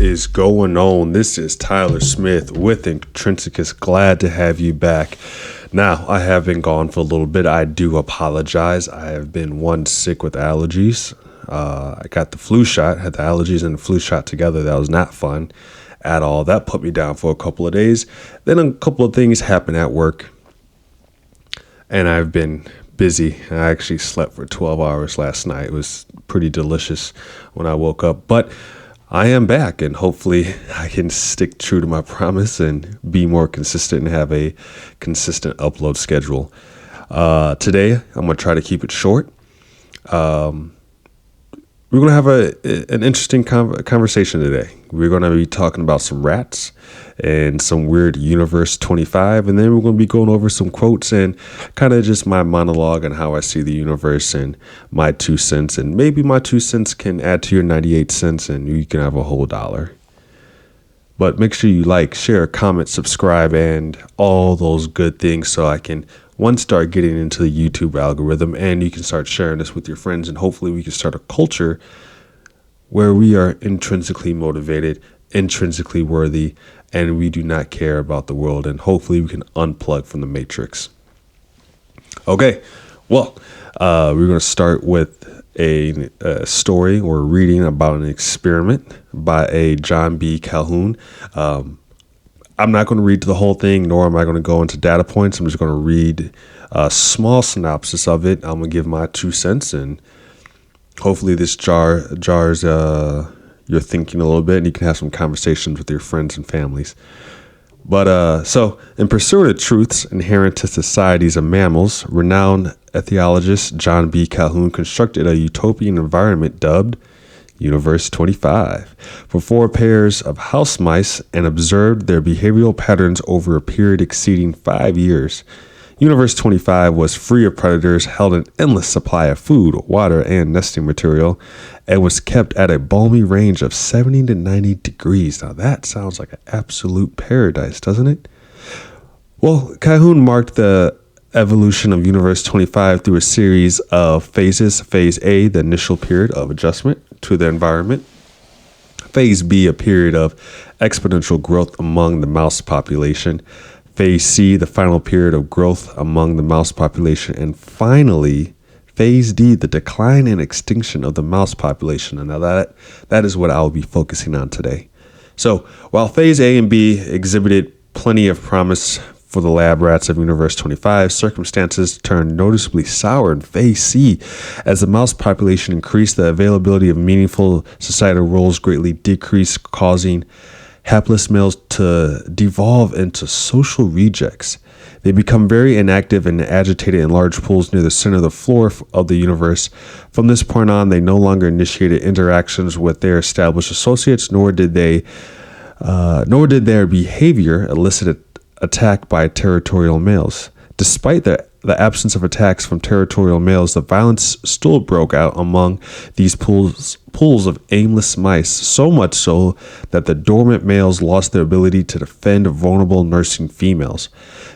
What is going on? This is Tyler Smith with Intrinsecus. Glad to have you back. Now, I have been gone for a little bit. I do apologize. I have been sick with allergies. I got the flu shot, had the allergies and the flu shot together. That was not fun at all. That put me down for a couple of days. Then a couple of things happened at work, and I've been busy. I actually slept for 12 hours last night. It was pretty delicious when I woke up, but I am back, and hopefully I can stick true to my promise and be more consistent and have a consistent upload schedule. Today, I'm going to try to keep it short. We're going to have an interesting conversation today. We're going to be talking about some rats and some weird Universe 25, and then we're going to be going over some quotes and kind of just my monologue on how I see the universe and my 2 cents, and maybe my 2 cents can add to your 98 cents and you can have a whole $1. But make sure you like, share, comment, subscribe, and all those good things so I can start getting into the YouTube algorithm, and you can start sharing this with your friends, and hopefully we can start a culture where we are intrinsically motivated, intrinsically worthy, and we do not care about the world, and hopefully we can unplug from the matrix. Okay, well, we're going to start with a story or reading about an experiment by a John B. Calhoun. I'm not going to read the whole thing, nor am I going to go into data points. I'm just going to read a small synopsis of it. I'm going to give my 2 cents, and hopefully this jars your thinking a little bit, and you can have some conversations with your friends and families. But so, in pursuit of truths inherent to societies of mammals, renowned ethnologist John B. Calhoun constructed a utopian environment dubbed Universe 25 for 4 pairs of house mice and observed their behavioral patterns over a period exceeding 5 years. Universe 25 was free of predators, held an endless supply of food, water, and nesting material, and was kept at a balmy range of 70 to 90 degrees. Now that sounds like an absolute paradise, doesn't it? Well, Calhoun marked the evolution of Universe 25 through a series of phases. Phase A, the initial period of adjustment to the environment. Phase B, a period of exponential growth among the mouse population. Phase C, the final period of growth among the mouse population. And finally, Phase D, the decline and extinction of the mouse population. And now that is what I'll be focusing on today. So while Phase A and B exhibited plenty of promise for the lab rats of Universe 25, circumstances turned noticeably sour in Phase C. As the mouse population increased, the availability of meaningful societal roles greatly decreased, causing hapless males to devolve into social rejects. They become very inactive and agitated in large pools near the center of the floor of the universe. From this point on, they no longer initiated interactions with their established associates, nor did their behavior elicit attack by territorial males. Despite the absence of attacks from territorial males, the violence still broke out among these pools of aimless mice, so much so that the dormant males lost their ability to defend vulnerable nursing females.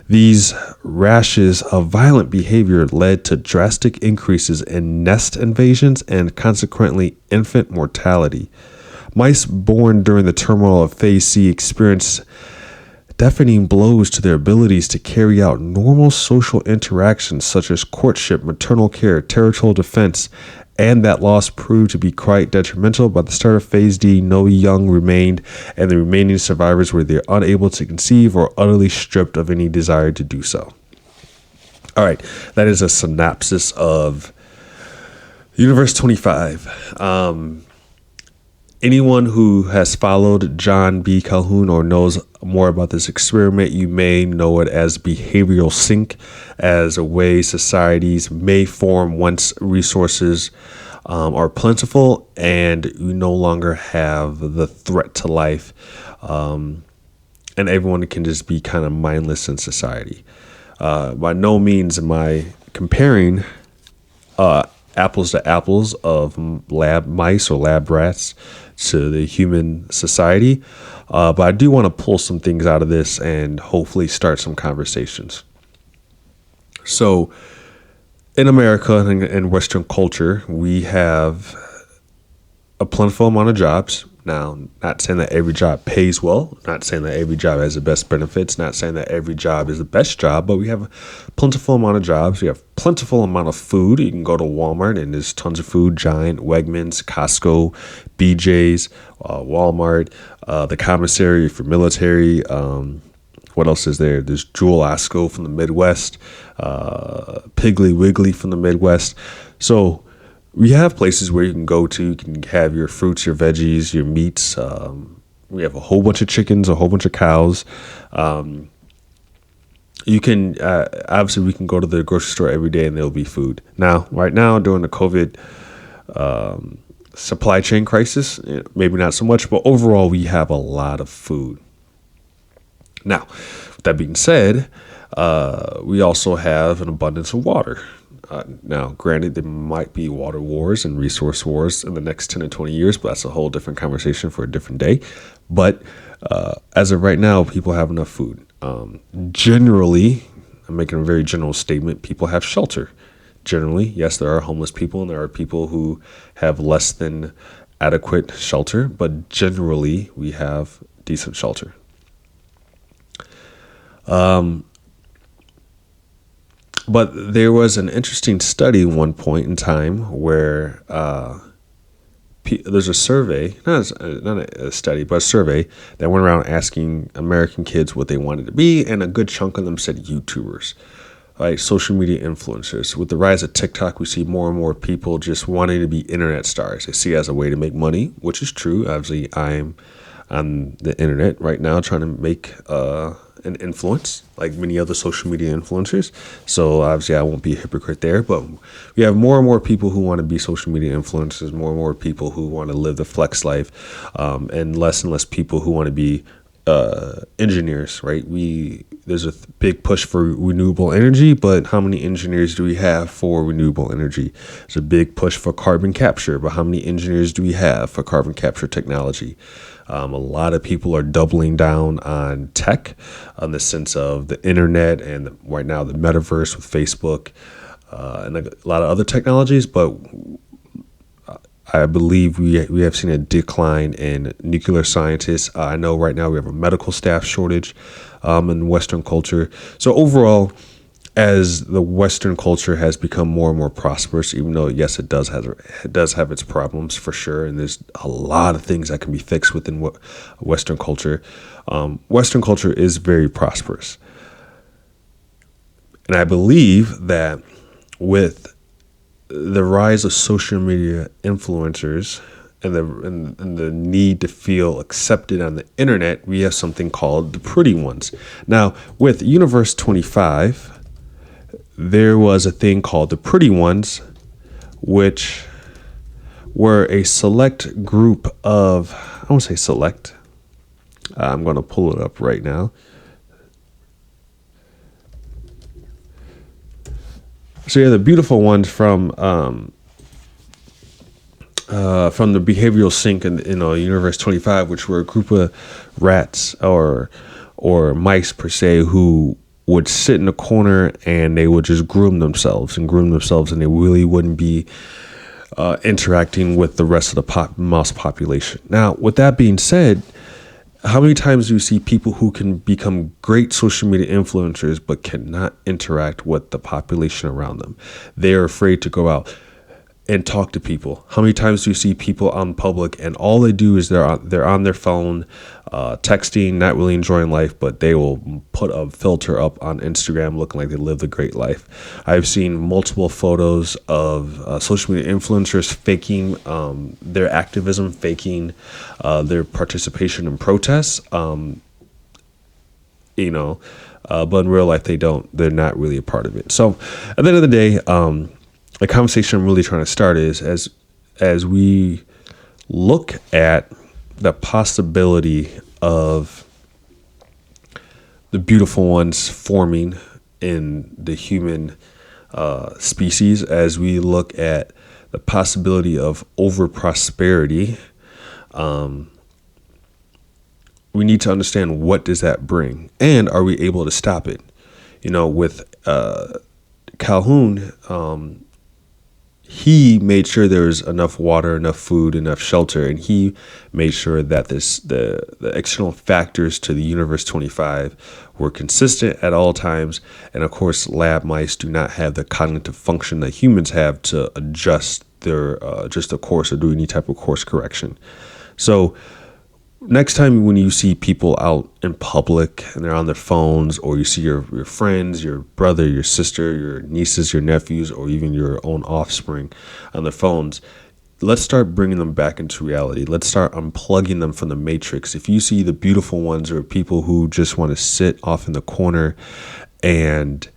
These rashes of violent behavior led to drastic increases in nest invasions and consequently infant mortality. Mice born during the turmoil of Phase C experienced deafening blows to their abilities to carry out normal social interactions such as courtship, maternal care, territorial defense, and that loss proved to be quite detrimental. By the start of Phase D, no young remained, and the remaining survivors were either unable to conceive or utterly stripped of any desire to do so. All right, that is a synopsis of Universe 25. Anyone who has followed John B. Calhoun or knows more about this experiment, you may know it as behavioral sync, as a way societies may form once resources are plentiful and you no longer have the threat to life, and everyone can just be kind of mindless in society. By no means am I comparing apples to apples of lab mice or lab rats to the human society. But I do want to pull some things out of this and hopefully start some conversations. So in America and Western culture, we have a plentiful amount of jobs. Now, not saying that every job pays well, not saying that every job has the best benefits, not saying that every job is the best job, but we have a plentiful amount of jobs. We have plentiful amount of food. You can go to Walmart and there's tons of food, Giant, Wegmans, Costco, BJ's, Walmart, the commissary for military. What else is there? There's Jewel Osco from the Midwest, Piggly Wiggly from the Midwest. So we have places where you can go to. You can have your fruits, your veggies, your meats. We have a whole bunch of chickens, a whole bunch of cows. You can obviously we can go to the grocery store every day and there'll be food. Now, right now during the COVID supply chain crisis, maybe not so much, but overall we have a lot of food. Now, with that being said, we also have an abundance of water. Now, granted, there might be water wars and resource wars in the next 10 to 20 years, but that's a whole different conversation for a different day. But as of right now, people have enough food. Generally, I'm making a very general statement, people have shelter. Generally, yes, there are homeless people and there are people who have less than adequate shelter, but generally, we have decent shelter. But there was an interesting study one point in time where there's a survey, not a study, but a survey that went around asking American kids what they wanted to be, and a good chunk of them said YouTubers, right? Social media influencers. With the rise of TikTok, we see more and more people just wanting to be internet stars. They see it as a way to make money, which is true. Obviously, I'm on the internet right now trying to make an influence like many other social media influencers. So obviously I won't be a hypocrite there, but we have more and more people who want to be social media influencers, more and more people who want to live the flex life, and less people who want to be engineers, right? There's a big push for renewable energy, but how many engineers do we have for renewable energy? There's a big push for carbon capture, but how many engineers do we have for carbon capture technology? A lot of people are doubling down on tech, on the sense of the internet and right now the metaverse with Facebook and a lot of other technologies. But I believe we have seen a decline in nuclear scientists. I know right now we have a medical staff shortage in Western culture. So overall, as the Western culture has become more and more prosperous, even though, yes, it does have its problems for sure, and there's a lot of things that can be fixed within Western culture. Western culture is very prosperous. And I believe that with the rise of social media influencers and the need to feel accepted on the internet, we have something called the pretty ones. Now, with Universe 25, there was a thing called the pretty ones, which were a select group of, I won't say select. I'm going to pull it up right now. So yeah, the beautiful ones from the behavioral sync and Universe 25, which were a group of rats or mice per se who would sit in a corner and they would just groom themselves and they really wouldn't be interacting with the rest of the mouse population. Now, with that being said, how many times do you see people who can become great social media influencers but cannot interact with the population around them? They are afraid to go out and talk to people. How many times do you see people on public and all they do is they're on their phone, texting, not really enjoying life, but they will put a filter up on Instagram looking like they lived a great life. I've seen multiple photos of social media influencers faking their activism, faking their participation in protests, but in real life they're not really a part of it. So at the end of the day, the conversation I'm really trying to start is as we look at the possibility of the beautiful ones forming in the human species, as we look at the possibility of over prosperity, we need to understand what does that bring, and are we able to stop it? With Calhoun, he made sure there was enough water, enough food, enough shelter, and he made sure that the external factors to the Universe 25 were consistent at all times. And of course, lab mice do not have the cognitive function that humans have to adjust their just a course or do any type of course correction. So next time when you see people out in public and they're on their phones, or you see your friends, your brother, your sister, your nieces, your nephews, or even your own offspring on their phones, let's start bringing them back into reality. Let's start unplugging them from the matrix. If you see the beautiful ones or people who just want to sit off in the corner and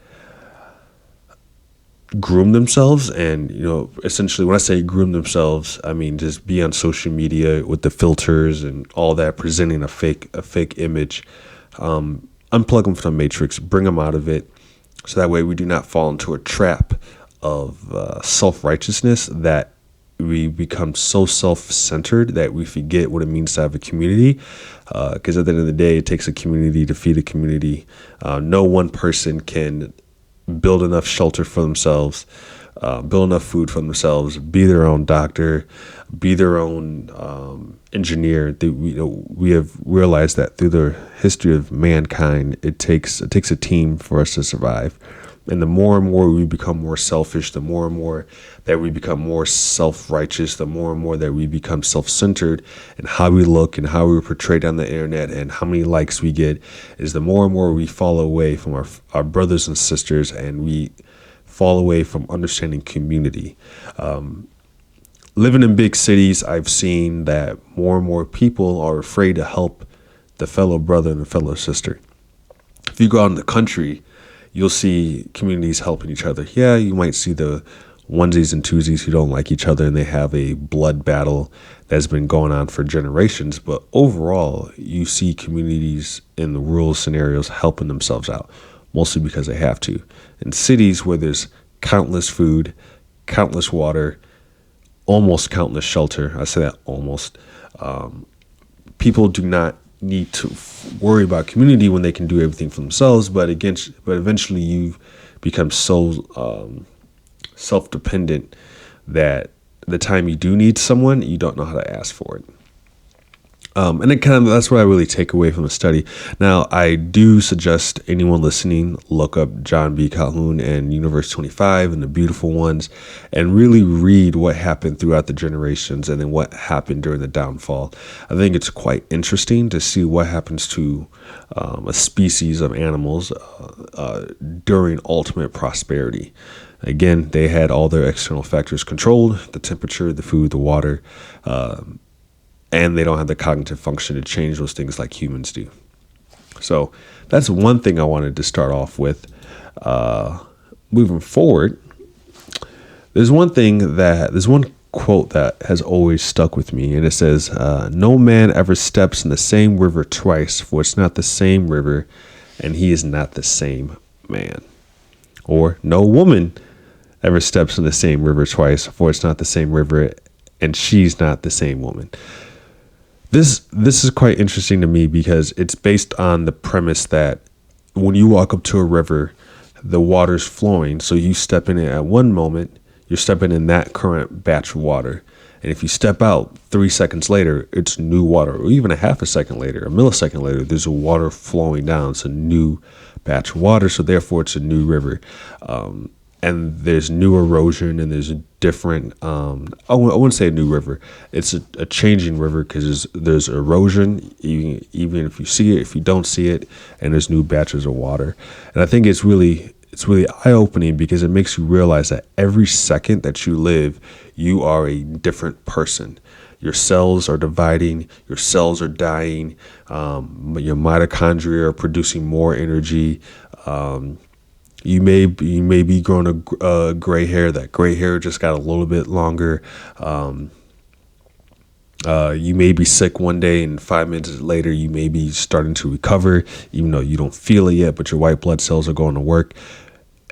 groom themselves, and essentially when I say groom themselves, I mean just be on social media with the filters and all that, presenting a fake image, unplug them from the matrix, bring them out of it, so that way we do not fall into a trap of self-righteousness, that we become so self-centered that we forget what it means to have a community, because at the end of the day, it takes a community to feed a community. No one person can build enough shelter for themselves, build enough food for themselves, be their own doctor, be their own engineer. We have realized that through the history of mankind, it takes a team for us to survive. And the more and more we become more selfish, the more and more that we become more self-righteous, the more and more that we become self-centered, and how we look and how we're portrayed on the internet and how many likes we get, is the more and more we fall away from our brothers and sisters, and we fall away from understanding community. Living in big cities, I've seen that more and more people are afraid to help the fellow brother and the fellow sister. If you go out in the country, you'll see communities helping each other. Yeah, you might see the onesies and twosies who don't like each other and they have a blood battle that's been going on for generations. But overall, you see communities in the rural scenarios helping themselves out, mostly because they have to. In cities where there's countless food, countless water, almost countless shelter, I say that almost, people do not need to worry about community when they can do everything for themselves. But eventually you become so self-dependent that the time you do need someone, you don't know how to ask for it. And it that's what I really take away from the study. Now, I do suggest anyone listening look up John B. Calhoun and Universe 25 and the beautiful ones, and really read what happened throughout the generations and then what happened during the downfall. I think it's quite interesting to see what happens to a species of animals during ultimate prosperity. Again, they had all their external factors controlled: the temperature, the food, the water, and they don't have the cognitive function to change those things like humans do. So that's one thing I wanted to start off with. Moving forward, there's one quote that has always stuck with me, and it says, "No man ever steps in the same river twice, for it's not the same river, and he is not the same man." Or, "No woman ever steps in the same river twice, for it's not the same river, and she's not the same woman." This is quite interesting to me because it's based on the premise that when you walk up to a river, the water's flowing. So you step in it at one moment, you're stepping in that current batch of water. And if you step out 3 seconds later, it's new water, or even a half a second later, a millisecond later, there's a water flowing down. It's a new batch of water. So therefore it's a new river. And there's new erosion, and there's a different, I wouldn't say a new river. It's a changing river because there's erosion, even if you see it, if you don't see it, and there's new batches of water. And I think it's really eye-opening because it makes you realize that every second that you live, you are a different person. Your cells are dividing, your cells are dying, your mitochondria are producing more energy. You may be growing a gray hair. That gray hair just got a little bit longer. You may be sick one day, and 5 minutes later, you may be starting to recover, even though you don't feel it yet, but your white blood cells are going to work.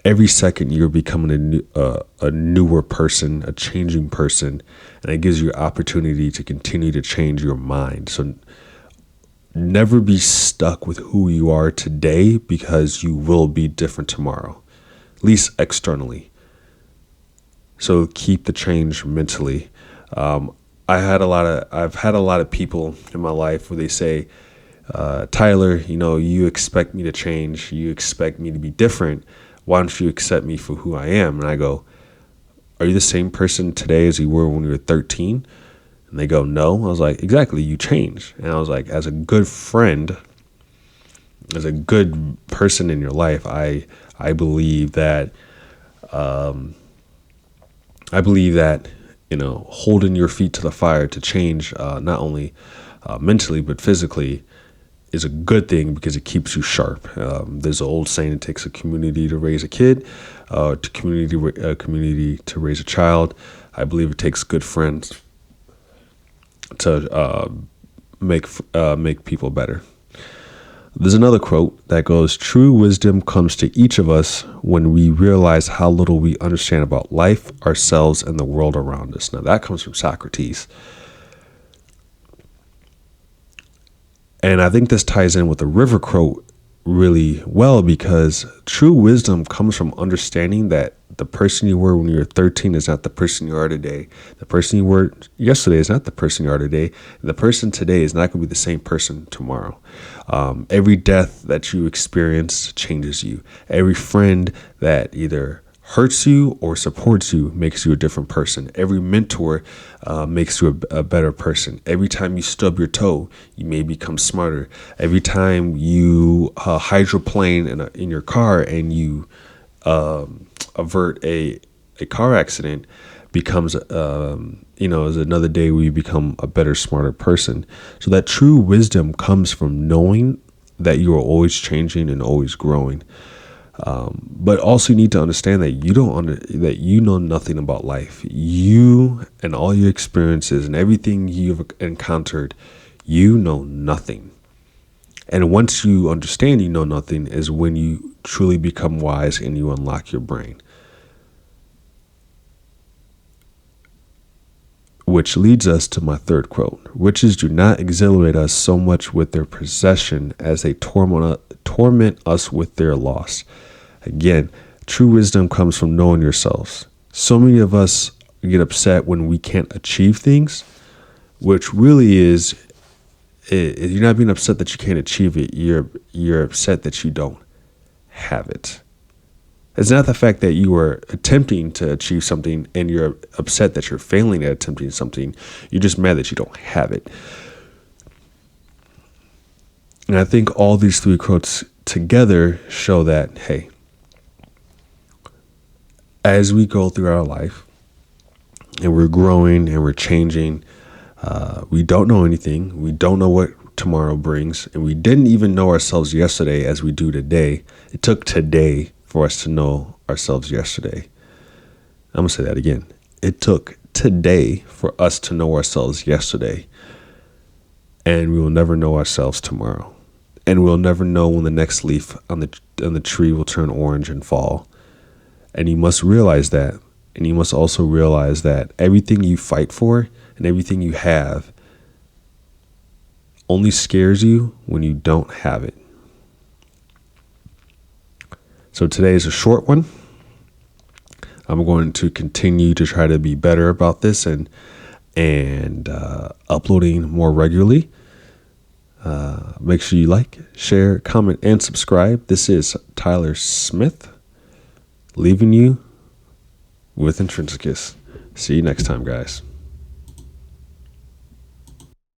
Every second, you're becoming a newer person, a changing person, and it gives you an opportunity to continue to change your mind. So never be stuck with who you are today, because you will be different tomorrow, at least externally. So keep the change mentally. I've had a lot of people in my life where they say, Tyler, you expect me to change. You expect me to be different. Why don't you accept me for who I am? And I go, are you the same person today as you were when you were 13? And they go, no. I was like, exactly, you changed. And I was like, as a good friend, as a good person in your life, I believe that holding your feet to the fire to change, not only mentally but physically, is a good thing because it keeps you sharp. There's an old saying: it takes a community to raise a kid, a community to raise a child. I believe it takes good friends to make people better. There's another quote that goes, "True wisdom comes to each of us when we realize how little we understand about life, ourselves, and the world around us." Now that comes from Socrates. And I think this ties in with the river quote really well, because true wisdom comes from understanding that the person you were when you were 13 is not the person you are today. The person you were yesterday is not the person you are today. And the person today is not going to be the same person tomorrow. Every death that you experience changes you. Every friend that either hurts you or supports you makes you a different person. Every mentor makes you a better person. Every time you stub your toe, you may become smarter. Every time you hydroplane in your car and you avert a car accident, becomes is another day where you become a better, smarter person. So that true wisdom comes from knowing that you are always changing and always growing. But also you need to understand that that you know nothing about life. You and all your experiences and everything you've encountered, you know nothing. And once you understand you know nothing is when you truly become wise and you unlock your brain. Which leads us to my third quote: "Riches do not exhilarate us so much with their possession as they torment us with their loss." Again, true wisdom comes from knowing yourselves. So many of us get upset when we can't achieve things, which really is, you're not being upset that you can't achieve it. You're upset that you don't have it. It's not the fact that you are attempting to achieve something and you're upset that you're failing at attempting something. You're just mad that you don't have it. And I think all these three quotes together show that, hey, as we go through our life and we're growing and we're changing, we don't know anything. We don't know what tomorrow brings. And we didn't even know ourselves yesterday as we do today. It took today for us to know ourselves yesterday. I'm going to say that again. It took today for us to know ourselves yesterday. And we will never know ourselves tomorrow. And we'll never know when the next leaf on the tree will turn orange and fall. And you must realize that. And you must also realize that everything you fight for and everything you have only scares you when you don't have it. So today is a short one. I'm going to continue to try to be better about this and uploading more regularly. Make sure you like, share, comment, and subscribe. This is Tyler Smith, leaving you with Intrinsecus. See you next time, guys.